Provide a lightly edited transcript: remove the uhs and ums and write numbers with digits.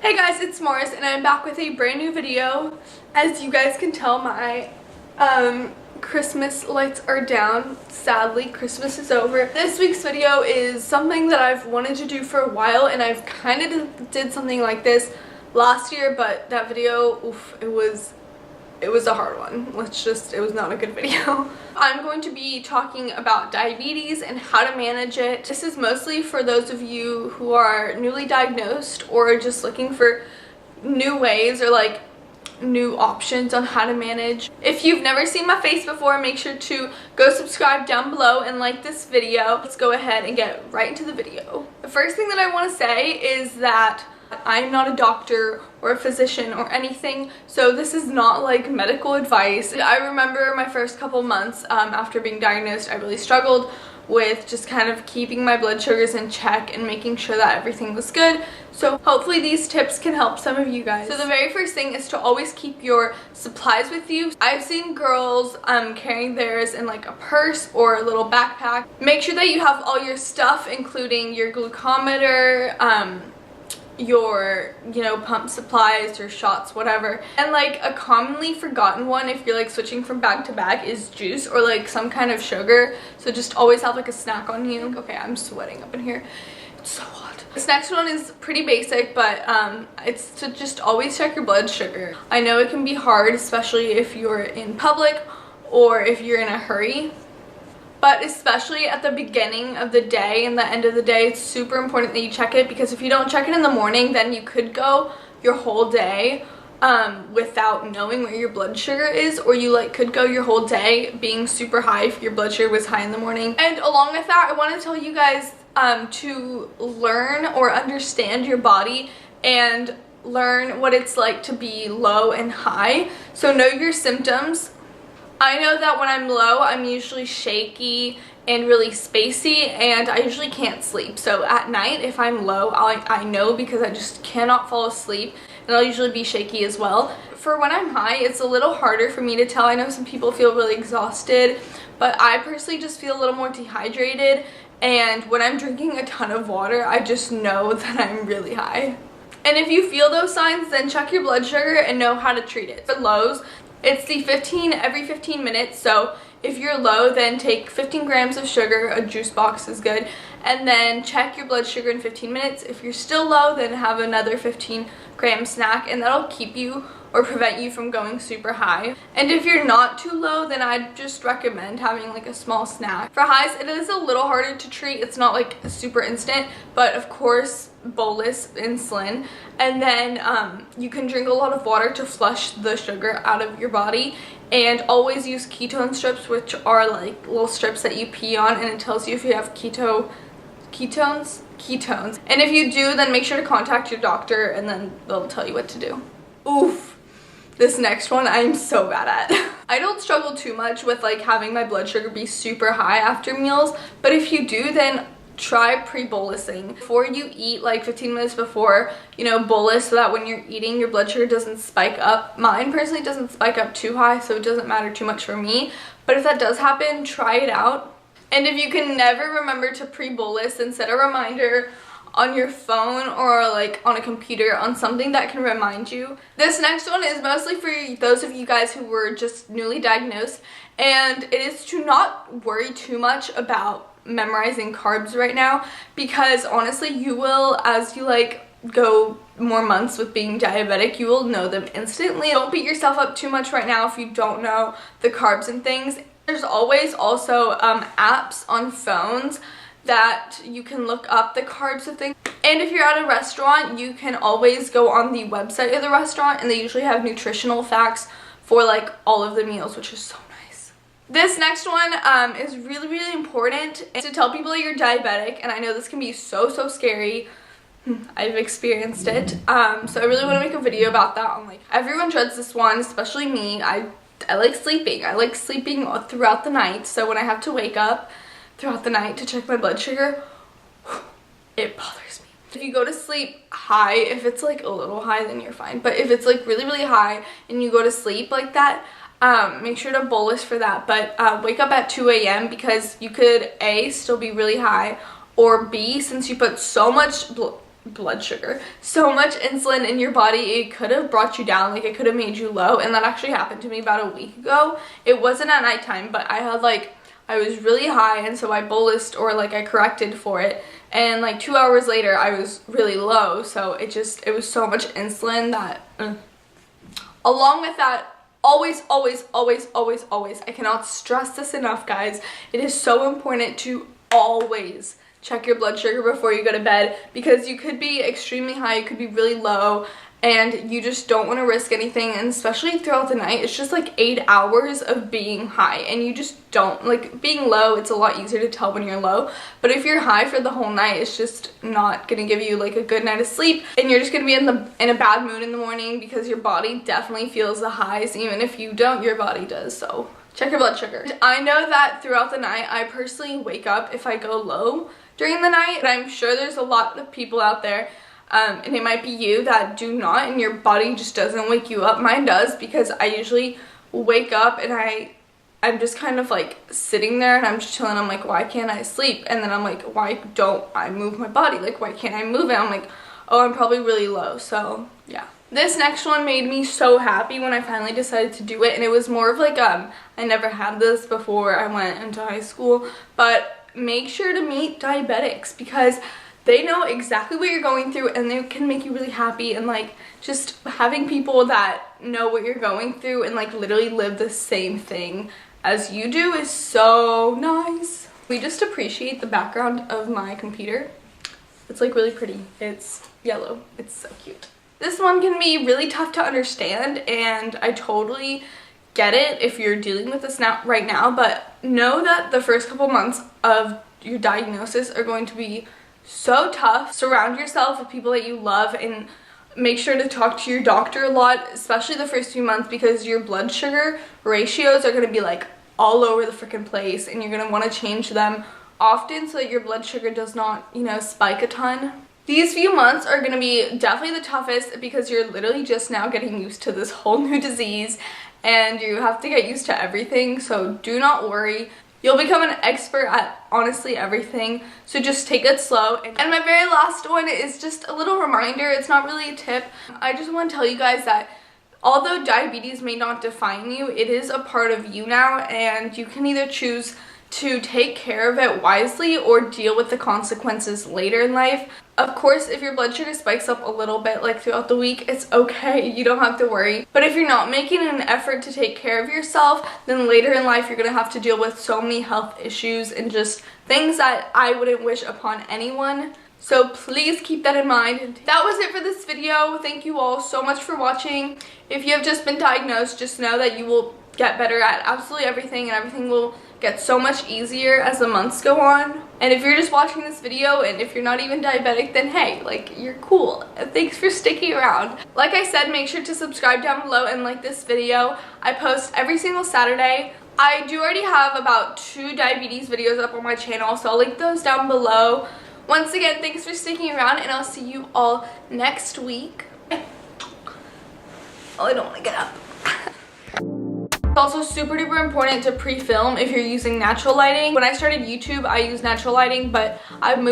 Hey guys, it's Mars and I'm back with a brand new video. As you guys can tell, my Christmas lights are down. Sadly, Christmas is over. This week's video is something that I've wanted to do for a while, and I've kind of did something like this last year, but that video, oof, it was a hard one. It was not a good video. I'm going to be talking about diabetes and how to manage it. This is mostly for those of you who are newly diagnosed or just looking for new ways or like new options on how to manage. If you've never seen my face before, make sure to go subscribe down below and like this video. Let's go ahead and get right into the video. The first thing that I want to say is that I'm not a doctor or a physician or anything, so this is not like medical advice. I remember my first couple months after being diagnosed, I really struggled with just kind of keeping my blood sugars in check and making sure that everything was good. So hopefully these tips can help some of you guys. So the very first thing is to always keep your supplies with you. I've seen girls carrying theirs in like a purse or a little backpack. Make sure that you have all your stuff, including your glucometer, your pump supplies or shots, whatever. And like a commonly forgotten one if you're like switching from bag to bag is juice or like some kind of sugar. So just always have like a snack on you. Okay, I'm sweating up in here, it's so hot. This next one is pretty basic, but it's to just always check your blood sugar. I know it can be hard, especially if you're in public or if you're in a hurry. But especially at the beginning of the day and the end of the day, it's super important that you check it, because if you don't check it in the morning, then you could go your whole day without knowing where your blood sugar is, or you could go your whole day being super high if your blood sugar was high in the morning. And along with that, I want to tell you guys to learn or understand your body and learn what it's like to be low and high. So know your symptoms. I know that when I'm low, I'm usually shaky and really spacey, and I usually can't sleep. So at night, if I'm low, I know because I just cannot fall asleep, and I'll usually be shaky as well. For when I'm high, it's a little harder for me to tell. I know some people feel really exhausted, but I personally just feel a little more dehydrated, and when I'm drinking a ton of water, I just know that I'm really high. And if you feel those signs, then check your blood sugar and know how to treat it. For lows, it's the every 15 minutes, so if you're low, then take 15 grams of sugar, a juice box is good, and then check your blood sugar in 15 minutes. If you're still low, then have another 15-gram snack, and that'll keep you or prevent you from going super high. And if you're not too low, then I'd just recommend having like a small snack. For highs, it is a little harder to treat. It's not like super instant, but of course, bolus insulin, and then you can drink a lot of water to flush the sugar out of your body, and always use ketone strips, which are like little strips that you pee on, and it tells you if you have ketones. And if you do, then make sure to contact your doctor, and then they'll tell you what to do. Oof. This next one I'm so bad at. I don't struggle too much with like having my blood sugar be super high after meals, but if you do, then try pre-bolusing. Before you eat, like 15 minutes before, bolus, so that when you're eating, your blood sugar doesn't spike up. Mine personally doesn't spike up too high, so it doesn't matter too much for me, but if that does happen, try it out. And if you can never remember to pre-bolus, then set a reminder on your phone or like on a computer, on something that can remind you. This next one is mostly for those of you guys who were just newly diagnosed, and it is to not worry too much about memorizing carbs right now, because honestly, you will, as you go more months with being diabetic, you will know them instantly. Don't beat yourself up too much right now if you don't know the carbs and things. There's always also apps on phones that you can look up the carbs of things. And if you're at a restaurant, you can always go on the website of the restaurant, and they usually have nutritional facts for like all of the meals, which is so nice. This next one is really, really important, and to tell people that you're diabetic, and I know this can be so scary. I've experienced it, so I really want to make a video about that. Everyone dreads this one, especially me. I like sleeping. I like sleeping throughout the night, so when I have to wake up throughout the night to check my blood sugar, it bothers me. If you go to sleep high, if it's like a little high, then you're fine, but if it's like really, really high and you go to sleep like that, make sure to bolus for that, but wake up at 2 a.m. because you could A, still be really high, or B, since you put so much blood sugar. So much insulin in your body, it could have brought you down, like it could have made you low. And that actually happened to me about a week ago. It wasn't at nighttime, but I had like, I was really high, and so I bolused, or like I corrected for it, and like 2 hours later I was really low. So it was so much insulin that along with that, always, I cannot stress this enough, guys, it is so important to always check your blood sugar before you go to bed, because you could be extremely high, you could be really low, and you just don't want to risk anything. And especially throughout the night, it's just like 8 hours of being high, and you just don't like being low. It's a lot easier to tell when you're low, but if you're high for the whole night, it's just not gonna give you like a good night of sleep, and you're just gonna be in a bad mood in the morning, because your body definitely feels the highs. Even if you don't, your body does. So check your blood sugar. I know that throughout the night, I personally wake up if I go low during the night, but I'm sure there's a lot of people out there, and it might be you, that do not, and your body just doesn't wake you up. Mine does, because I usually wake up and I'm just kind of like sitting there and I'm just chilling. I'm like, why can't I sleep? And then I'm like, why don't I move my body? Like, why can't I move it? I'm like, oh, I'm probably really low. So yeah. This next one made me so happy when I finally decided to do it, and it was more of like, I never had this before I went into high school, but make sure to meet diabetics, because they know exactly what you're going through, and they can make you really happy. And like, just having people that know what you're going through and like literally live the same thing as you do is so nice. We just appreciate the background of my computer. It's like really pretty. It's yellow. It's so cute. This one can be really tough to understand, and I totally get it if you're dealing with this right now, but know that the first couple months of your diagnosis are going to be so tough. Surround yourself with people that you love, and make sure to talk to your doctor a lot, especially the first few months, because your blood sugar ratios are going to be like all over the freaking place, and you're going to want to change them often so that your blood sugar does not, you know, spike a ton. These few months are going to be definitely the toughest, because you're literally just now getting used to this whole new disease, and you have to get used to everything. So do not worry. You'll become an expert at honestly everything, so just take it slow. And my very last one is just a little reminder. It's not really a tip. I just want to tell you guys that although diabetes may not define you, it is a part of you now, and you can either choose to take care of it wisely or deal with the consequences later in life. Of course, if your blood sugar spikes up a little bit like throughout the week, it's okay, you don't have to worry. But if you're not making an effort to take care of yourself, then later in life you're gonna have to deal with so many health issues and just things that I wouldn't wish upon anyone. So please keep that in mind. That was it for this video. Thank you all so much for watching. If you have just been diagnosed, just know that you will get better at absolutely everything, and everything will get so much easier as the months go on. And if you're just watching this video and if you're not even diabetic, then hey, like, you're cool. Thanks for sticking around. Like I said, make sure to subscribe down below and like this video. I post every single Saturday. I do already have about 2 diabetes videos up on my channel, so I'll link those down below. Once again, thanks for sticking around, and I'll see you all next week. Oh, I don't want to get up. It's also super duper important to pre-film if you're using natural lighting. When I started YouTube, I used natural lighting, but I've moved